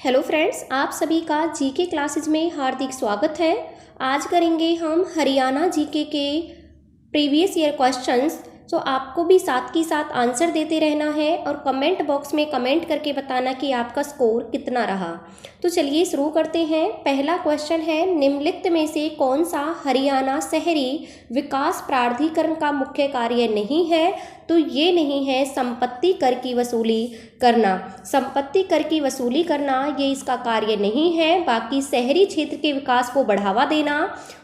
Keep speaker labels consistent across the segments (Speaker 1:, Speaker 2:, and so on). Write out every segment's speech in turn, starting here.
Speaker 1: Hello friends, आप सभी का जीके क्लासेज में हार्दिक स्वागत है। आज करेंगे हम हरियाणा जीके के प्रीवियस ईयर क्वेश्चंस। तो आपको भी साथ ही साथ आंसर देते रहना है और कमेंट बॉक्स में कमेंट करके बताना कि आपका स्कोर कितना रहा। तो चलिए शुरू करते हैं। पहला क्वेश्चन है, निम्नलिखित में से कौन सा हरियाणा शहरी विकास प्राधिकरण का मुख्य कार्य नहीं है? तो ये नहीं है संपत्ति कर की वसूली करना। संपत्ति कर की वसूली करना ये इसका कार्य नहीं है। बाकी शहरी क्षेत्र के विकास को बढ़ावा देना,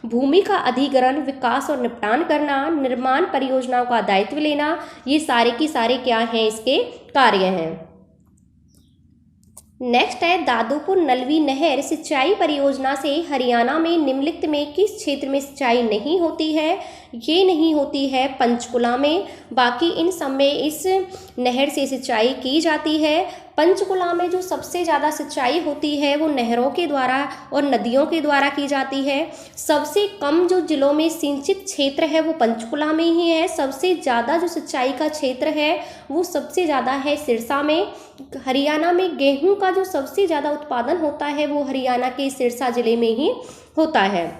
Speaker 1: भूमि का अधिग्रहण, विकास और निपटान करना, निर्माण परियोजनाओं का दायित्व लेना, ये सारे की सारे क्या हैं, इसके कार्य हैं। नेक्स्ट है, दादूपुर नलवी नहर सिंचाई परियोजना से हरियाणा में निम्नलिखित में किस क्षेत्र में सिंचाई नहीं होती है? ये नहीं होती है पंचकुला में। बाकी इन सब में इस नहर से सिंचाई की जाती है। पंचकुला में जो सबसे ज़्यादा सिंचाई होती है वो नहरों के द्वारा और नदियों के द्वारा की जाती है। सबसे कम जो जिलों में सिंचित क्षेत्र है वो पंचकुला में ही है। सबसे ज़्यादा जो सिंचाई का क्षेत्र है वो सबसे ज़्यादा है सिरसा में। हरियाणा में गेहूं का जो सबसे ज़्यादा उत्पादन होता है वो हरियाणा के सिरसा जिले में ही होता है।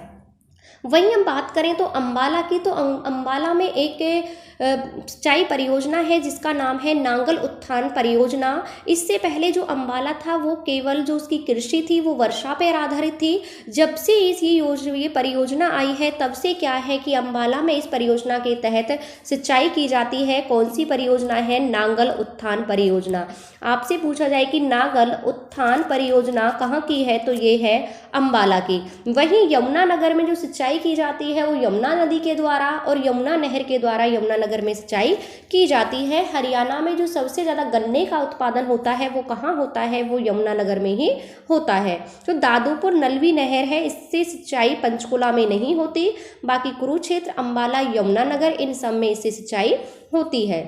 Speaker 1: वहीं हम बात करें तो अम्बाला की, तो अम्बाला में एक सिंचाई परियोजना है जिसका नाम है नांगल उत्थान परियोजना। इससे पहले जो अम्बाला था वो केवल जो उसकी कृषि थी वो वर्षा पर आधारित थी। जब से ये परियोजना आई है तब से क्या है कि अम्बाला में इस परियोजना के तहत सिंचाई की जाती है। कौन सी परियोजना है? नांगल उत्थान परियोजना। आपसे पूछा जाए कि नांगल उत्थान परियोजना कहाँ की है, तो ये है अम्बाला की। वहीं यमुनानगर में जो सिंचाई की जाती है वो यमुना नदी के द्वारा और यमुना नहर के द्वारा यमुनानगर में सिंचाई की जाती है। हरियाणा में जो सबसे ज़्यादा गन्ने का उत्पादन होता है वो कहाँ होता है? वो यमुनानगर में ही होता है। जो दादूपुर नलवी नहर है इससे सिंचाई पंचकुला में नहीं होती। बाकी कुरुक्षेत्र, अम्बाला, यमुनानगर, इन सब में इससे सिंचाई होती है।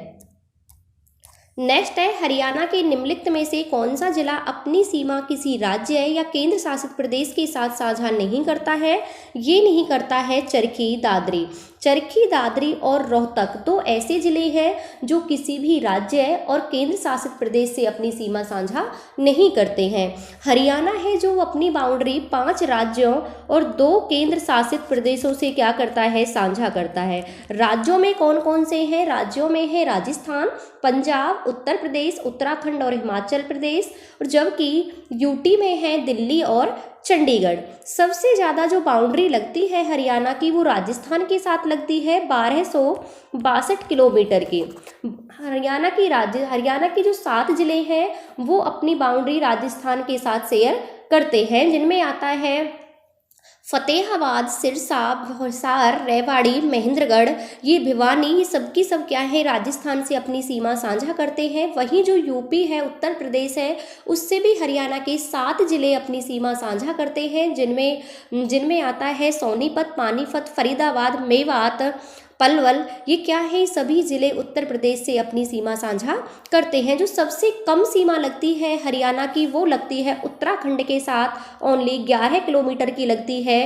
Speaker 1: नेक्स्ट है, हरियाणा के निम्नलिखित में से कौन सा जिला अपनी सीमा किसी राज्य या केंद्र शासित प्रदेश के साथ साझा नहीं करता है? ये नहीं करता है चरखी दादरी। चरखी दादरी और रोहतक दो ऐसे जिले हैं जो किसी भी राज्य और केंद्र शासित प्रदेश से अपनी सीमा साझा नहीं करते हैं। हरियाणा है जो अपनी बाउंड्री 5 राज्यों और 2 केंद्र शासित प्रदेशों से क्या करता है? साझा करता है। राज्यों में कौन कौन से हैं? राज्यों में है राजस्थान, पंजाब, उत्तर प्रदेश, उत्तराखंड और हिमाचल प्रदेश, और जबकि यूटी में है दिल्ली और चंडीगढ़। सबसे ज़्यादा जो बाउंड्री लगती है हरियाणा की वो राजस्थान के साथ लगती है 1262 किलोमीटर की। हरियाणा की जो 7 जिले हैं वो अपनी बाउंड्री राजस्थान के साथ शेयर करते हैं, जिनमें आता है फतेहाबाद, सिरसा, हिसार, रेवाड़ी, महेंद्रगढ़, ये भिवानी, ये सब की सब क्या है? राजस्थान से अपनी सीमा साझा करते हैं। वहीं जो यूपी है, उत्तर प्रदेश है, उससे भी हरियाणा के 7 जिले अपनी सीमा साझा करते हैं, जिनमें आता है सोनीपत, पानीपत, फरीदाबाद, मेवात, पलवल, ये क्या है? सभी जिले उत्तर प्रदेश से अपनी सीमा साझा करते हैं। जो सबसे कम सीमा लगती है हरियाणा की वो लगती है उत्तराखंड के साथ। ओनली 11 किलोमीटर की लगती है।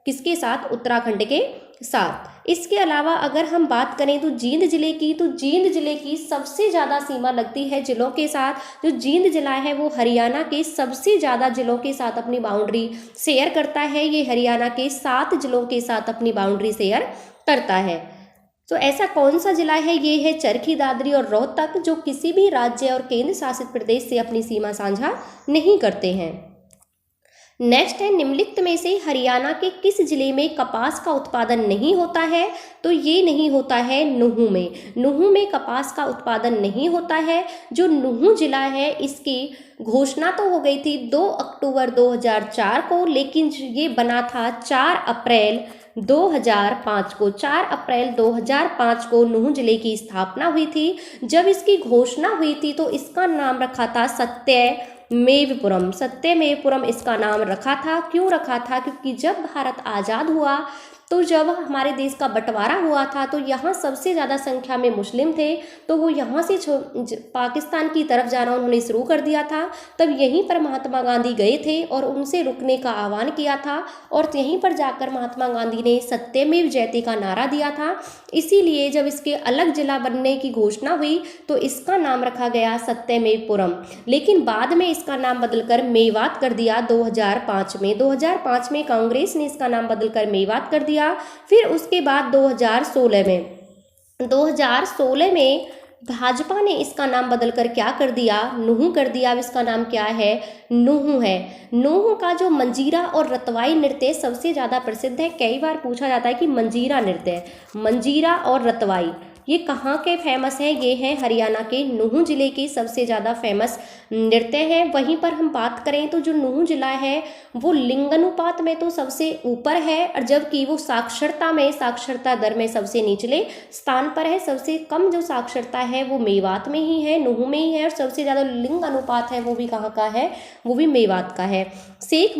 Speaker 1: किसके साथ? उत्तराखंड के साथ। इसके अलावा अगर हम बात करें तो जींद जिले की, तो जींद जिले की सबसे ज़्यादा सीमा लगती है जिलों के साथ। जो जींद जिला है वो हरियाणा के सबसे ज़्यादा जिलों के साथ अपनी बाउंड्री शेयर करता है। ये हरियाणा के 7 जिलों के साथ अपनी बाउंड्री शेयर करता है। तो ऐसा कौन सा जिला है? ये है चरखी दादरी और रोहतक, जो किसी भी राज्य और केंद्र शासित प्रदेश से अपनी सीमा साझा नहीं करते हैं। नेक्स्ट है, निम्नलिखित में से हरियाणा के किस जिले में कपास का उत्पादन नहीं होता है? तो ये नहीं होता है नुहू में। नुहू में कपास का उत्पादन नहीं होता है। जो नुहू जिला है इसकी घोषणा तो हो गई थी 2 अक्टूबर 2004 को, लेकिन ये बना था 4 अप्रैल 2005 को। 4 अप्रैल 2005 को नुहू जिले की स्थापना हुई थी। जब इसकी घोषणा हुई थी तो इसका नाम रखा था सत्यमेवपुरम। सत्यमेवपुरम इसका नाम रखा था। क्यों रखा था? क्योंकि जब भारत आज़ाद हुआ तो जब हमारे देश का बंटवारा हुआ था तो यहाँ सबसे ज़्यादा संख्या में मुस्लिम थे, तो वो यहाँ से पाकिस्तान की तरफ जाना उन्होंने शुरू कर दिया था। तब यहीं पर महात्मा गांधी गए थे और उनसे रुकने का आह्वान किया था, और यहीं पर जाकर महात्मा गांधी ने सत्यमेव जयते का नारा दिया था। इसीलिए जब इसके अलग जिला बनने की घोषणा हुई तो इसका नाम रखा गया सत्यमेवपुरम, लेकिन बाद में इसका नाम बदलकर मेवात कर दिया 2005 में। 2005 में कांग्रेस ने इसका नाम बदलकर मेवात कर दिया। फिर उसके बाद 2016 में भाजपा ने इसका नाम बदलकर क्या कर दिया, नूहू कर दिया। अब इसका नाम क्या है, नूहू है। नूहू का जो मंजीरा और रतवाई नृत्य सबसे ज़्यादा प्रसिद्ध है। कई बार पूछा जाता है कि मंजीरा नृत्य, मंजीरा और रतवाई ये कहाँ के फेमस हैं, ये हैं हरियाणा के नूहू जिले के सबसे ज़्यादा फेमस नृत्य हैं। वहीं पर हम बात करें तो जो नूहू जिला है वो लिंगानुपात में तो सबसे ऊपर है, और जबकि वो साक्षरता दर में सबसे निचले स्थान पर है। सबसे कम जो साक्षरता है वो मेवात में ही है, नूहू में ही है, और सबसे ज़्यादा लिंग अनुपात है वो भी कहाँ का है, वो भी मेवात का है। शेख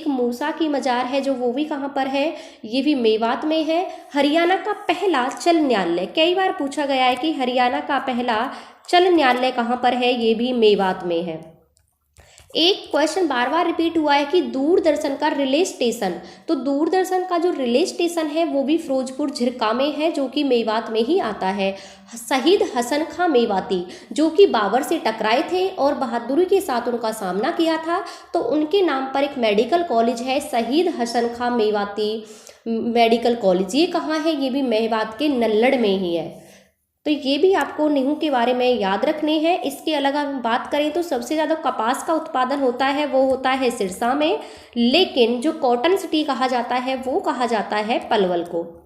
Speaker 1: मूसा की मजार है जो, वो भी कहाँ पर है, ये भी मेवात में है। हरियाणा का पहला चल न्यायालय, कई बार पूछा गया है कि हरियाणा का पहला चल न्यायालय कहाँ पर है, ये भी मेवात में है। एक क्वेश्चन बार बार रिपीट हुआ है कि दूरदर्शन का रिले स्टेशन, तो दूरदर्शन का जो रिले स्टेशन है वो भी फिरोजपुर झिरका में है, जो कि मेवात में ही आता है। शहीद हसन खां मेवाती जो कि बाबर से टकराए थे और बहादुरी के साथ उनका सामना किया था, तो उनके नाम पर एक मेडिकल कॉलेज है, शहीद हसन खां मेवाती मेडिकल कॉलेज। ये कहाँ है, ये भी मेवात के नल्लड़ में ही है। तो ये भी आपको नूहू के बारे में याद रखने हैं। इसके अलग हम बात करें तो सबसे ज़्यादा कपास का उत्पादन होता है वो होता है सिरसा में, लेकिन जो कॉटन सिटी कहा जाता है वो कहा जाता है पलवल को।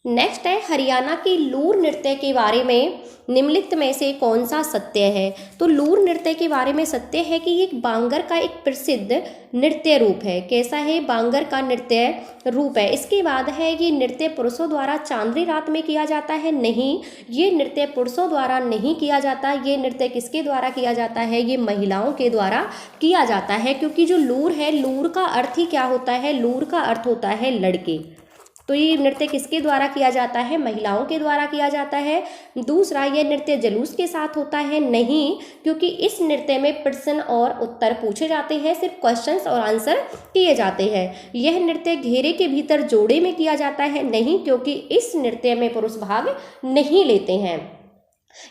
Speaker 1: नेक्स्ट है हरियाणा की लूर नृत्य के बारे में निम्नलिखित में से कौन सा सत्य है। तो लूर नृत्य के बारे में सत्य है कि ये बांगर का एक प्रसिद्ध नृत्य रूप है। कैसा है, बांगर का नृत्य रूप है। इसके बाद है ये नृत्य पुरुषों द्वारा चांदनी रात में किया जाता है, नहीं, ये नृत्य पुरुषों द्वारा नहीं किया जाता। ये नृत्य किसके द्वारा किया जाता है, ये महिलाओं के द्वारा किया जाता है, क्योंकि जो लूर है, लूर का अर्थ ही क्या होता है, लूर का अर्थ होता है लड़के। तो ये नृत्य किसके द्वारा किया जाता है, महिलाओं के द्वारा किया जाता है। दूसरा, ये नृत्य जुलूस के साथ होता है, नहीं, क्योंकि इस नृत्य में प्रश्न और उत्तर पूछे जाते हैं, सिर्फ क्वेश्चंस और आंसर किए जाते हैं। यह नृत्य घेरे के भीतर जोड़े में किया जाता है, नहीं, क्योंकि इस नृत्य में पुरुष भाग नहीं लेते हैं।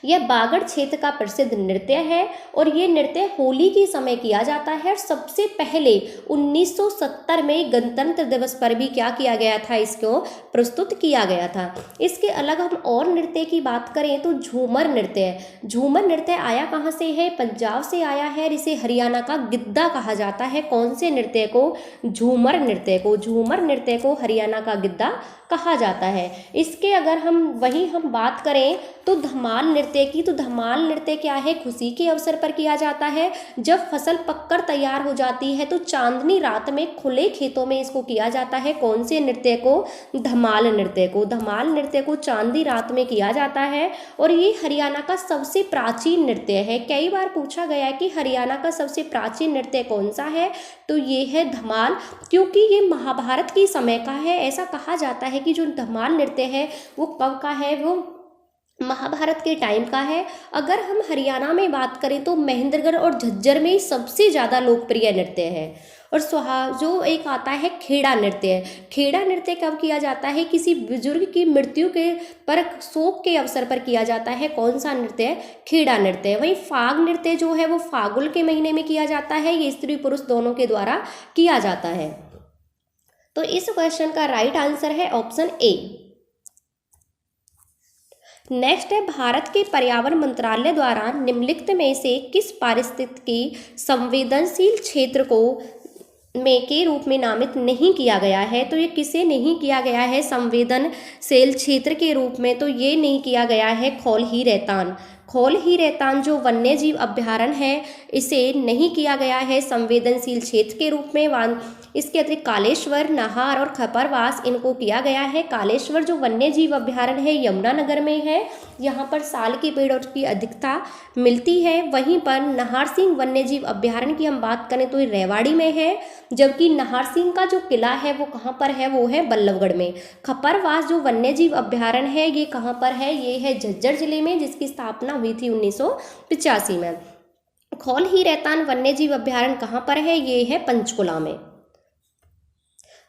Speaker 1: यह बागड़ क्षेत्र का प्रसिद्ध नृत्य है और ये नृत्य होली के समय किया जाता है। और सबसे पहले 1970 में गणतंत्र दिवस पर भी क्या किया गया था, इसको प्रस्तुत किया गया था। इसके अलग हम और नृत्य की बात करें तो झूमर नृत्य। झूमर नृत्य आया कहाँ से है, पंजाब से आया है। इसे हरियाणा का गिद्दा कहा जाता है। कौन से नृत्य को, झूमर नृत्य को। झूमर नृत्य को हरियाणा का गिद्दा कहा जाता है। इसके अगर हम बात करें तो धमाल नृत्य की, तो धमाल नृत्य क्या है, खुशी के अवसर पर किया जाता है। जब फसल पककर तैयार हो जाती है तो चांदनी रात में खुले खेतों में इसको किया जाता है। कौन से नृत्य को, धमाल नृत्य को। धमाल नृत्य को चांदनी रात में किया जाता है और ये हरियाणा का सबसे प्राचीन नृत्य है। कई बार पूछा गया है कि हरियाणा का सबसे प्राचीन नृत्य कौन सा है, तो ये है धमाल, क्योंकि ये महाभारत के समय का है। ऐसा कहा जाता है कि जो धमाल नृत्य है वो कब का है, वो महाभारत के टाइम का है। अगर हम हरियाणा में बात करें तो महेंद्रगढ़ और झज्जर में सबसे ज़्यादा लोकप्रिय नृत्य है। और जो एक आता है खेड़ा नृत्य। खेड़ा नृत्य कब किया जाता है, किसी बुजुर्ग की मृत्यु के पर शोक के अवसर पर किया जाता है। कौन सा नृत्य, खेड़ा नृत्य। वहीं फाग नृत्य जो है वो फागुन के महीने में किया जाता है। ये स्त्री पुरुष दोनों के द्वारा किया जाता है। तो इस क्वेश्चन का राइट आंसर है ऑप्शन ए। नेक्स्ट है भारत के पर्यावरण मंत्रालय द्वारा निम्नलिखित में से किस पारिस्थितिकी संवेदनशील क्षेत्र को के रूप में नामित नहीं किया गया है। तो ये किसे नहीं किया गया है संवेदनशील क्षेत्र के रूप में, तो ये नहीं किया गया है खौलही रैतान। खौल ही रहतान जो वन्य जीव अभ्यारण्य है इसे नहीं किया गया है संवेदनशील क्षेत्र के रूप में। इसके अतिरिक्त कालेश्वर, नाहर और खपरवास इनको किया गया है। कालेश्वर जो वन्य जीव अभ्यारण्य है यमुनानगर में है, यहाँ पर साल के पेड़ों की अधिकता मिलती है। वहीं पर नाहर सिंह वन्य जीव अभ्यारण्य की हम बात करें तो ये रेवाड़ी में है, जबकि नाहर सिंह का जो किला है वो कहाँ पर है, वो है बल्लभगढ़ में। खपरवास जो वन्य जीव अभ्यारण्य है ये कहाँ पर है, ये है झज्जर जिले में, जिसकी स्थापना हुई थी 1985 में। खौल ही रहतान वन्य जीव अभ्यारण्य कहाँ पर है, ये है पंचकुला में।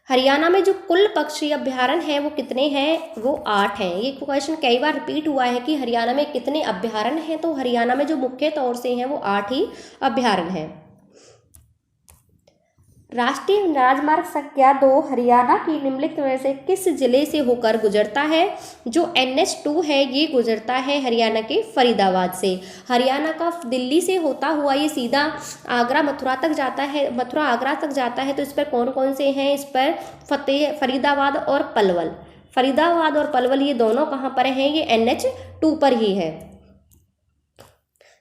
Speaker 1: हरियाणा में जो कुल पक्षी अभ्यारण्य है वो कितने हैं, वो 8 हैं। ये क्वेश्चन कई बार रिपीट हुआ है कि हरियाणा में कितने अभ्यारण्य हैं, तो हरियाणा में जो मुख्य तौर से हैं वो 8 ही अभ्यारण्य हैं। राष्ट्रीय राजमार्ग संख्या 2 हरियाणा की निम्नलिखित में से किस जिले से होकर गुजरता है। जो NH2 है ये गुजरता है हरियाणा के फरीदाबाद से। हरियाणा का दिल्ली से होता हुआ ये सीधा आगरा मथुरा तक जाता है, मथुरा आगरा तक जाता है। तो इस पर कौन कौन से हैं, इस पर फरीदाबाद और पलवल। फरीदाबाद और पलवल ये दोनों कहाँ पर हैं, ये NH2 पर ही है।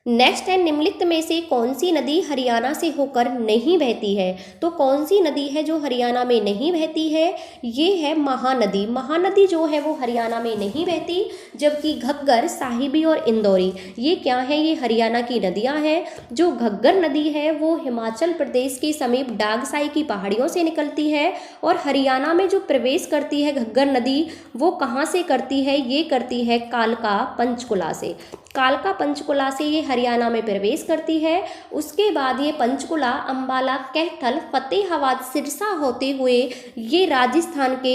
Speaker 1: नेक्स्ट है, निम्नलिखित में से कौन सी नदी हरियाणा से होकर नहीं बहती है। तो कौन सी नदी है जो हरियाणा में नहीं बहती है, ये है महानदी। महानदी जो है वो हरियाणा में नहीं बहती, जबकि घग्गर, साहिबी और इंदौरी ये क्या है, ये हरियाणा की नदियां हैं। जो घग्गर नदी है वो हिमाचल प्रदेश के समीप डागसाई की पहाड़ियों से निकलती है, और हरियाणा में जो प्रवेश करती है घग्गर नदी वो कहाँ से करती है, ये करती है कालका पंचकुला से। कालका पंचकुला से ये हरियाणा में प्रवेश करती है। उसके बाद ये पंचकुला, अंबाला, कैथल, फतेहाबाद, सिरसा होते हुए ये राजस्थान के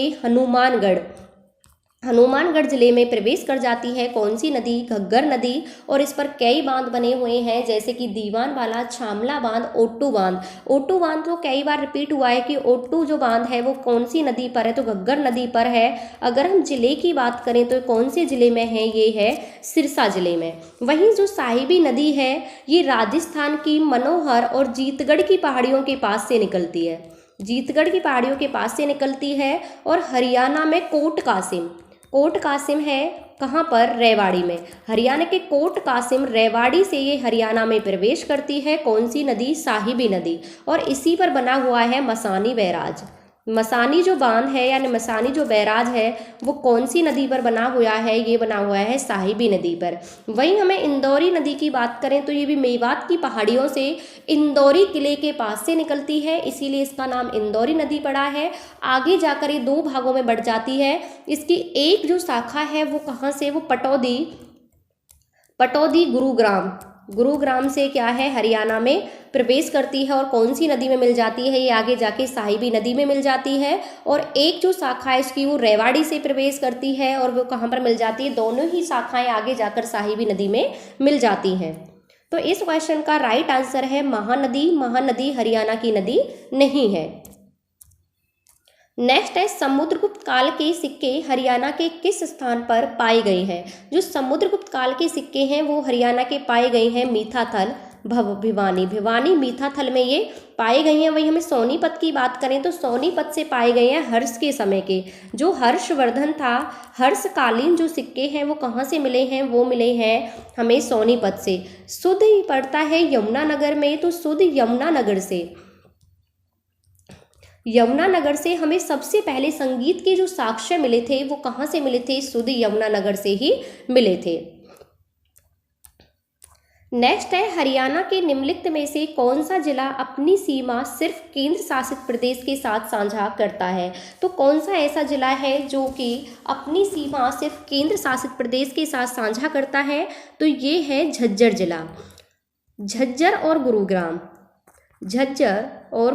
Speaker 1: हनुमानगढ़ जिले में प्रवेश कर जाती है। कौन सी नदी, घग्गर नदी। और इस पर कई बांध बने हुए हैं, जैसे कि दीवानवाला, छामला बांध, ओट्टू बांध। ओट्टू बांध तो कई बार रिपीट हुआ है कि ओट्टू जो बांध है वो कौन सी नदी पर है, तो घग्गर नदी पर है। अगर हम जिले की बात करें तो कौन से जिले में है, ये है सिरसा जिले में। वहीं जो साहिबी नदी है ये राजस्थान की मनोहर और जीतगढ़ की पहाड़ियों के पास से निकलती है। जीतगढ़ की पहाड़ियों के पास से निकलती है। और हरियाणा में कोट कासिम है, कहाँ पर, रेवाड़ी में। हरियाणा के कोट कासिम रेवाड़ी से ये हरियाणा में प्रवेश करती है। कौन सी नदी, साहिबी नदी। और इसी पर बना हुआ है मसानी बैराज। मसानी जो बांध है यानी मसानी जो बैराज है वो कौन सी नदी पर बना हुआ है, ये बना हुआ है साहिबी नदी पर। वहीं हमें इंदौरी नदी की बात करें तो ये भी मेवात की पहाड़ियों से इंदौरी किले के पास से निकलती है, इसीलिए इसका नाम इंदौरी नदी पड़ा है। आगे जाकर ये 2 भागों में बढ़ जाती है। इसकी एक जो शाखा है वो कहाँ से, वो पटौदी गुरुग्राम से क्या है, हरियाणा में प्रवेश करती है। और कौन सी नदी में मिल जाती है, ये आगे जाके साहिबी नदी में मिल जाती है। और एक जो शाखा है इसकी वो रेवाड़ी से प्रवेश करती है, और वो कहाँ पर मिल जाती है, दोनों ही शाखाएं आगे जाकर साहिबी नदी में मिल जाती हैं। तो इस क्वेश्चन का राइट आंसर है महानदी हरियाणा की नदी नहीं है। नेक्स्ट है, समुद्रगुप्त काल के सिक्के हरियाणा के किस स्थान पर पाए गए हैं। जो समुद्रगुप्त काल के सिक्के हैं वो हरियाणा के पाए गए हैं मीठाथल, भिवानी मीठाथल में ये पाए गए हैं। वहीं हमें सोनीपत की बात करें तो सोनीपत से पाए गए हैं हर्ष के समय के। जो हर्षवर्धन था, हर्षकालीन जो सिक्के हैं वो कहाँ से मिले हैं, वो मिले हैं हमें सोनीपत से। सुध पड़ता है यमुनानगर में, तो सुध यमुनानगर से हमें सबसे पहले संगीत के जो साक्ष्य मिले थे वो कहाँ से मिले थे, सुध यमुनानगर से ही मिले थे। नेक्स्ट है, हरियाणा के निम्नलिखित में से कौन सा जिला अपनी सीमा सिर्फ केंद्र शासित प्रदेश के साथ साझा करता है। तो कौन सा ऐसा जिला है जो कि अपनी सीमा सिर्फ केंद्र शासित प्रदेश के साथ साझा करता है, तो ये है झज्जर जिला। झज्जर और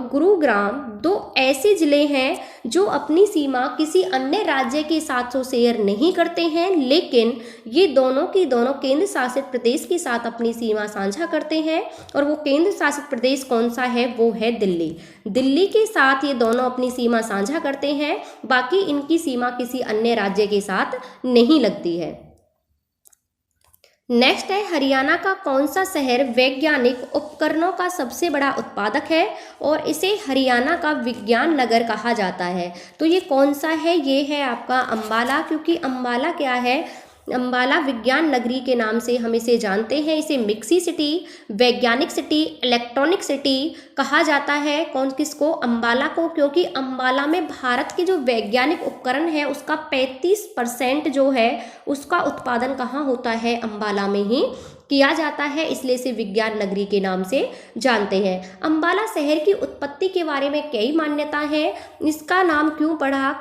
Speaker 1: गुरुग्राम 2 ऐसे जिले हैं जो अपनी सीमा किसी अन्य राज्य के साथ तो शेयर नहीं करते हैं, लेकिन ये दोनों की दोनों केंद्र शासित प्रदेश के साथ अपनी सीमा साझा करते हैं। और वो केंद्र शासित प्रदेश कौन सा है, वो है दिल्ली के साथ ये दोनों अपनी सीमा साझा करते हैं। बाकी इनकी सीमा किसी अन्य राज्य के साथ नहीं लगती है। नेक्स्ट है, हरियाणा का कौन सा शहर वैज्ञानिक उपकरणों का सबसे बड़ा उत्पादक है और इसे हरियाणा का विज्ञान नगर कहा जाता है। तो ये कौन सा है, ये है आपका अंबाला, क्योंकि अंबाला क्या है, अम्बाला विज्ञान नगरी के नाम से हम इसे जानते हैं। इसे मिक्सी सिटी, वैज्ञानिक सिटी, इलेक्ट्रॉनिक सिटी कहा जाता है। कौन किसको? अम्बाला को, क्योंकि अम्बाला में भारत के जो वैज्ञानिक उपकरण है उसका 35% जो है उसका उत्पादन कहाँ होता है? अम्बाला में ही किया जाता है, इसलिए इसे विज्ञान नगरी के नाम से जानते हैं। अम्बाला शहर की उत्पत्ति के बारे में कई मान्यता है। इसका नाम क्यों पड़ा?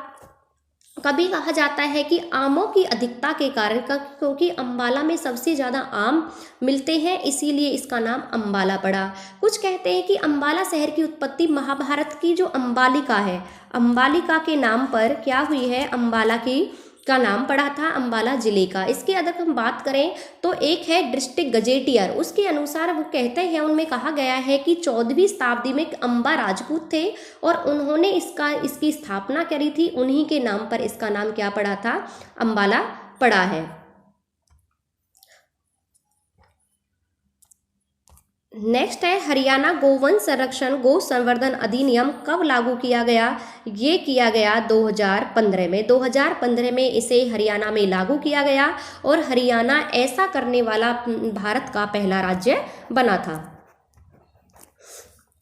Speaker 1: कभी कहा जाता है कि आमों की अधिकता के कारण, क्योंकि अम्बाला में सबसे ज़्यादा आम मिलते हैं, इसीलिए इसका नाम अम्बाला पड़ा। कुछ कहते हैं कि अम्बाला शहर की उत्पत्ति महाभारत की जो अम्बालिका है, अम्बालिका के नाम पर क्या हुई है? अम्बाला की का नाम पड़ा था अम्बाला जिले का। इसके अगर हम बात करें तो एक है डिस्ट्रिक्ट गजेटियर, उसके अनुसार वो कहते हैं, उनमें कहा गया है कि 14वीं शताब्दी में अम्बा राजपूत थे और उन्होंने इसकी स्थापना करी थी, उन्हीं के नाम पर इसका नाम क्या पड़ा था? अम्बाला पड़ा है। नेक्स्ट है हरियाणा गोवंश संरक्षण गौ संवर्धन अधिनियम कब लागू किया गया? ये किया गया 2015 में। 2015 में इसे हरियाणा में लागू किया गया और हरियाणा ऐसा करने वाला भारत का पहला राज्य बना था।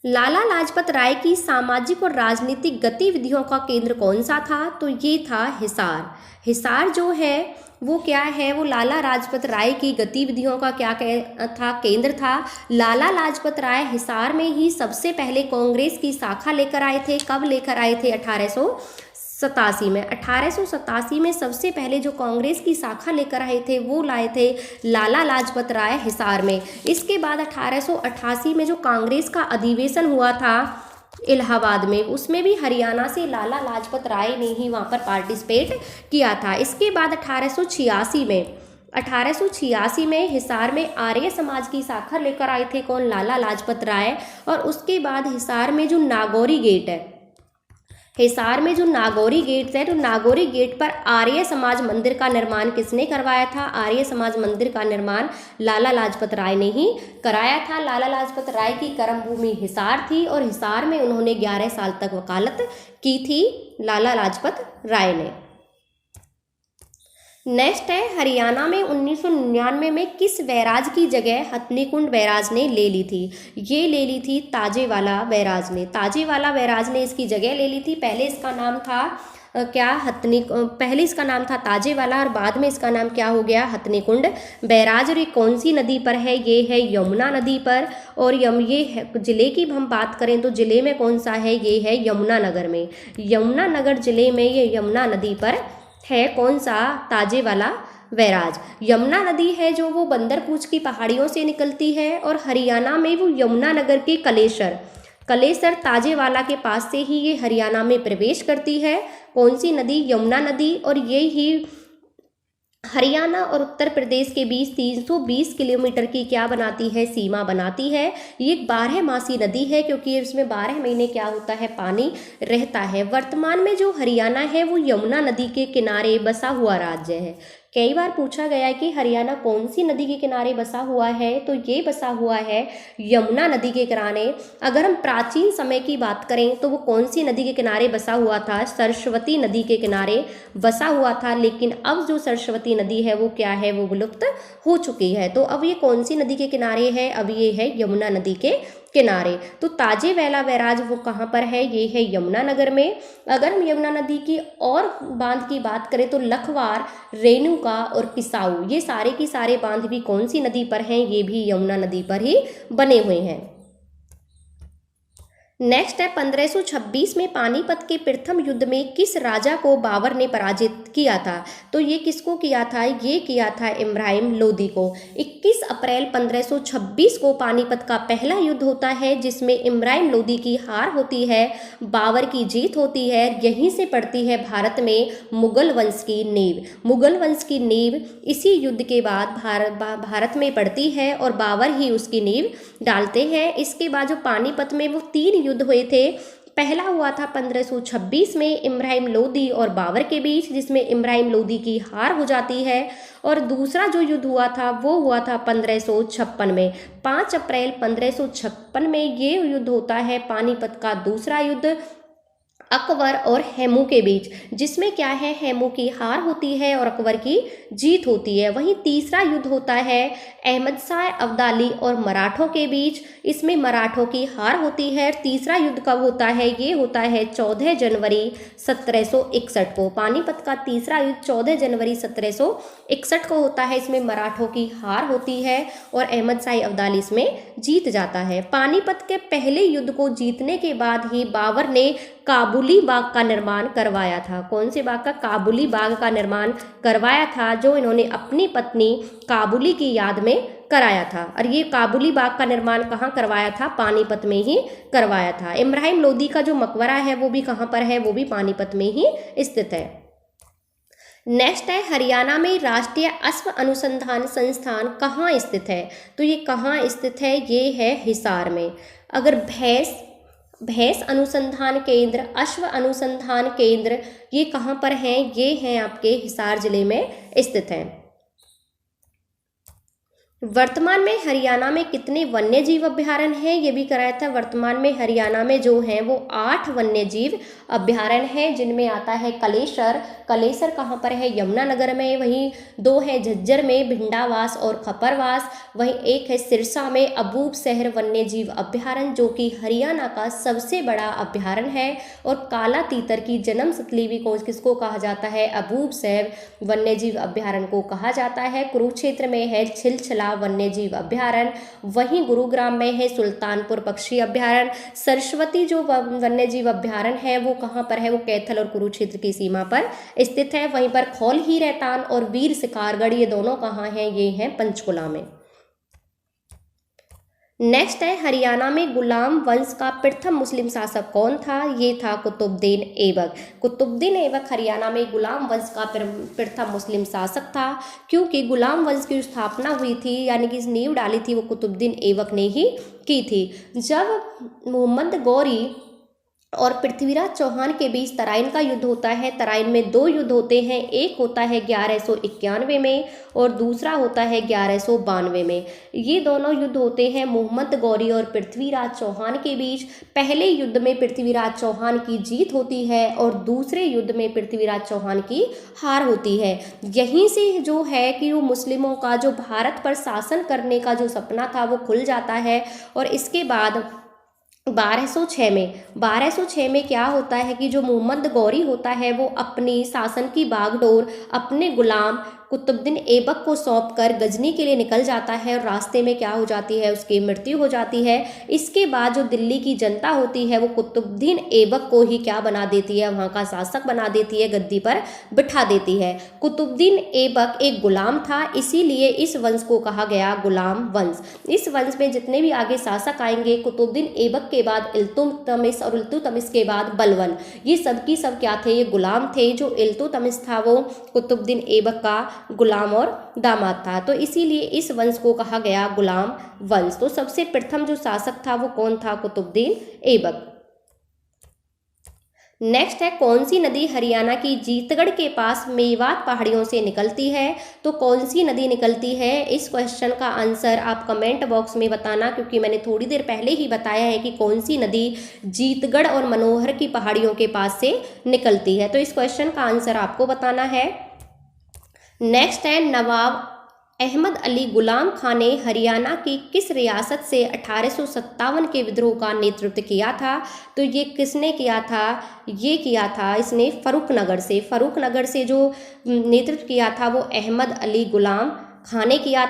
Speaker 1: लाला लाजपत राय की सामाजिक और राजनीतिक गतिविधियों का केंद्र कौन सा था? तो ये था हिसार। हिसार जो है वो क्या है? वो लाला लाजपत राय की गतिविधियों का क्या था? केंद्र था। लाला लाजपत राय हिसार में ही सबसे पहले कांग्रेस की शाखा लेकर आए थे। कब लेकर आए थे? 1887 में। 1887 में सबसे पहले जो कांग्रेस की शाखा लेकर आए थे वो लाए थे लाला लाजपत राय हिसार में। इसके बाद 1888 में जो कांग्रेस का अधिवेशन हुआ था इलाहाबाद में, उसमें भी हरियाणा से लाला लाजपत राय ने ही वहाँ पर पार्टिसिपेट किया था। इसके बाद 1886 में हिसार में आर्य समाज की शाखा लेकर आए थे कौन? लाला लाजपत राय। और उसके बाद हिसार में जो नागौरी गेट है, हिसार में जो नागौरी गेट है, तो नागौरी गेट पर आर्य समाज मंदिर का निर्माण किसने करवाया था? आर्य समाज मंदिर का निर्माण लाला लाजपत राय ने ही कराया था। लाला लाजपत राय की कर्मभूमि हिसार थी और हिसार में उन्होंने 11 साल तक वकालत की थी लाला लाजपत राय ने। नेक्स्ट है हरियाणा में 1999 में किस बैराज की जगह हथनीकुंड बैराज ने ले ली थी? ये ले ली थी ताजेवाला बैराज ने। ताजेवाला बैराज ने इसकी जगह ले ली थी। पहले इसका नाम था पहले इसका नाम था ताजेवाला और बाद में इसका नाम क्या हो गया? हथनीकुंड बैराज। और ये कौन सी नदी पर है? ये है यमुना नदी पर। और ये जिले की हम बात करें तो जिले में कौन सा है? ये है यमुनानगर में। यमुनानगर जिले में ये यमुना नदी पर है कौन सा? ताजेवाला बैराज। यमुना नदी है जो वो बंदरपूछ की पहाड़ियों से निकलती है और हरियाणा में वो यमुनानगर के कलेसर ताजेवाला के पास से ही ये हरियाणा में प्रवेश करती है। कौन सी नदी? यमुना नदी। और ये ही हरियाणा और उत्तर प्रदेश के बीच 320 किलोमीटर की क्या बनाती है? सीमा बनाती है। ये एक 12मासी नदी है क्योंकि इसमें 12 महीने क्या होता है? पानी रहता है। वर्तमान में जो हरियाणा है वो यमुना नदी के किनारे बसा हुआ राज्य है। कई बार पूछा गया है कि हरियाणा कौन सी नदी के किनारे बसा हुआ है, तो ये बसा हुआ है यमुना नदी के किनारे। अगर हम प्राचीन समय की बात करें तो वो कौन सी नदी के किनारे बसा हुआ था? सरस्वती नदी के किनारे बसा हुआ था। लेकिन अब जो सरस्वती नदी है वो क्या है? वो विलुप्त हो चुकी है। तो अब ये कौन सी नदी के किनारे है? अब ये है यमुना नदी के किनारे। तो ताजेवाला बैराज वो कहाँ पर है? ये है यमुनानगर में। अगर हम यमुना नदी की और बांध की बात करें तो लखवार, रेणुका और किसाऊ, ये सारे की सारे बांध भी कौन सी नदी पर हैं? ये भी यमुना नदी पर ही बने हुए हैं। नेक्स्ट है 1526 में पानीपत के प्रथम युद्ध में किस राजा को बाबर ने पराजित किया था? तो ये किसको किया था? ये किया था इब्राहिम लोदी को। 21 अप्रैल 1526 को पानीपत का पहला युद्ध होता है जिसमें इब्राहिम लोदी की हार होती है, बाबर की जीत होती है। यहीं से पड़ती है भारत में मुगल वंश की नींव। मुगल वंश की नींव इसी युद्ध के बाद भारत में पड़ती है और बाबर ही उसकी नींव डालते हैं। इसके बाद जो पानीपत में वो 3 युद्ध हुए थे। पहला हुआ था 1526 में इब्राहिम लोदी और बाबर के बीच, जिसमें इब्राहिम लोदी की हार हो जाती है। और दूसरा जो युद्ध हुआ था वो हुआ था 1556 में। 5 अप्रैल 1556 में ये युद्ध होता है पानीपत का दूसरा युद्ध। अकबर और हेमू के बीच, जिसमें क्या है, हेमू की हार होती है और अकबर की जीत होती है। वहीं तीसरा युद्ध होता है अहमद शाह अब्दाली और मराठों के बीच, इसमें मराठों की हार होती है। तीसरा युद्ध कब होता है, ये होता है 14 जनवरी 1761 को। पानीपत का तीसरा युद्ध 14 जनवरी 1761 को होता है। इसमें मराठों की हार होती है और अहमद शाह अब्दाली इसमें जीत जाता है। पानीपत के पहले युद्ध को जीतने के बाद ही बाबर ने काबुली बाग का निर्माण करवाया था। कौन से बाग का, काबुली बाग का निर्माण करवाया था, जो इन्होंने अपनी पत्नी काबुली की याद में कराया था। और ये काबुली बाग का निर्माण कहाँ करवाया था, पानीपत में ही करवाया था। इब्राहिम लोदी का जो मकबरा है वो भी कहाँ पर है, वो भी पानीपत में ही स्थित है। नेक्स्ट है, हरियाणा में राष्ट्रीय अश्व अनुसंधान संस्थान कहाँ स्थित है। तो ये कहाँ स्थित है, ये है हिसार में। अगर भैंस अनुसंधान केंद्र, अश्व अनुसंधान केंद्र, ये कहाँ पर हैं, ये हैं आपके हिसार जिले में स्थित हैं। वर्तमान में हरियाणा में कितने वन्य जीव अभ्यारण्य हैं, ये भी कराया था। वर्तमान में हरियाणा में जो हैं वो 8 वन्य जीव अभ्यारण्य हैं, जिनमें आता है कलेसर। कलेसर कहाँ पर है, यमुनानगर में। वहीं 2 है झज्जर में, भिंडावास और खपरवास। वहीं 1 है सिरसा में अबूब शहर वन्य जीव अभ्यारण्य, जो कि हरियाणा का सबसे बड़ा अभ्यारण्य है। और काला तीतर की जन्म स्थली भी किसको कहा जाता है, अबूब शहर वन्य जीव अभ्यारण्य को कहा जाता है। कुरुक्षेत्र में है छिलछला वन्य जीव अभ्यारण्य। वहीं गुरुग्राम में है सुल्तानपुर पक्षी अभ्यारण्य। सरस्वती जो वन्य जीव अभ्यारण्य है वो कहाँ पर है, वो कैथल और कुरुक्षेत्र की सीमा पर स्थित है। वहीं पर खौल ही रहतान और वीर शिकारगढ़, ये दोनों कहाँ हैं, ये हैं पंचकुला में। नेक्स्ट है, हरियाणा में गुलाम वंश का प्रथम मुस्लिम शासक कौन था, ये था कुतुबुद्दीन ऐबक। कुतुबुद्दीन ऐबक हरियाणा में गुलाम वंश का प्रथम मुस्लिम शासक था, क्योंकि गुलाम वंश की स्थापना हुई थी, यानी कि नींव डाली थी वो कुतुबुद्दीन ऐबक ने ही की थी। जब मोहम्मद गौरी और पृथ्वीराज चौहान के बीच तराइन का युद्ध होता है। तराइन में 2 युद्ध होते हैं, एक होता है 1191 में और दूसरा होता है 1192 में। ये दोनों युद्ध होते हैं मोहम्मद गौरी और पृथ्वीराज चौहान के बीच। पहले युद्ध में पृथ्वीराज चौहान की जीत होती है और दूसरे युद्ध में पृथ्वीराज चौहान की हार होती है। यहीं से जो है कि वो मुस्लिमों का जो भारत पर शासन करने का जो सपना था वो खुल जाता है। और इसके बाद 1206 में क्या होता है कि जो मोहम्मद गौरी होता है वो अपनी शासन की बागडोर अपने गुलाम कुतुबुद्दीन ऐबक को सौंपकर गजनी के लिए निकल जाता है और रास्ते में क्या हो जाती है, उसकी मृत्यु हो जाती है। इसके बाद जो दिल्ली की जनता होती है वो कुतुबुद्दीन ऐबक को ही क्या बना देती है, वहाँ का शासक बना देती है, गद्दी पर बिठा देती है। कुतुबुद्दीन ऐबक एक गुलाम था, इसीलिए इस वंश को कहा गया गुलाम वंश। इस वंश में जितने भी आगे शासक आएंगे, कुतुबुद्दीन ऐबक के बाद इल्तुतमिश और इल्तुतमिश के बाद बलबन, ये सब की सब क्या थे, ये गुलाम थे। जो इल्तुतमिश था वो कुतुबुद्दीन ऐबक का गुलाम और दामाद था, तो इसीलिए इस वंश को कहा गया गुलाम वंश। तो सबसे प्रथम जो शासक था वो कौन था, कुतुबुद्दीन ऐबक। नेक्स्ट है, कौन सी नदी हरियाणा की जीतगढ़ के पास मेवात पहाड़ियों से निकलती है। तो कौन सी नदी निकलती है, इस क्वेश्चन का आंसर आप कमेंट बॉक्स में बताना, क्योंकि मैंने थोड़ी देर पहले ही बताया है कि कौन सी नदी जीतगढ़ और मनोहर की पहाड़ियों के पास से निकलती है। तो इस क्वेश्चन का आंसर आपको बताना है। नेक्स्ट है, नवाब अहमद अली गुलाम खां ने हरियाणा की किस रियासत से 1857 के विद्रोह का नेतृत्व किया था। तो ये किसने किया था, ये किया था इसने फर्रुखनगर से। फर्रुखनगर से जो नेतृत्व किया था वो अहमद अली गुलाम खां ने किया